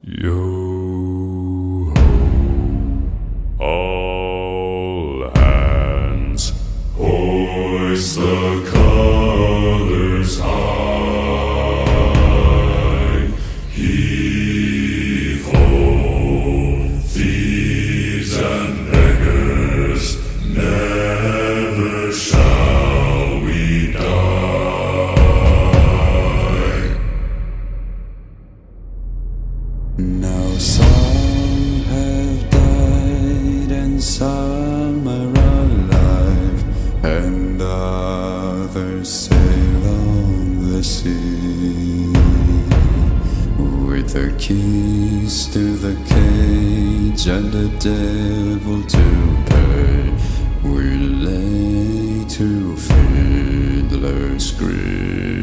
Yo ho, all hands, hoist the colors high. Heave ho, thieves and beggars, never shall we die. Now some have died and some are alive, and others sail on the sea. With the keys to the cage and the devil to pay, we lay to fiddler's grave.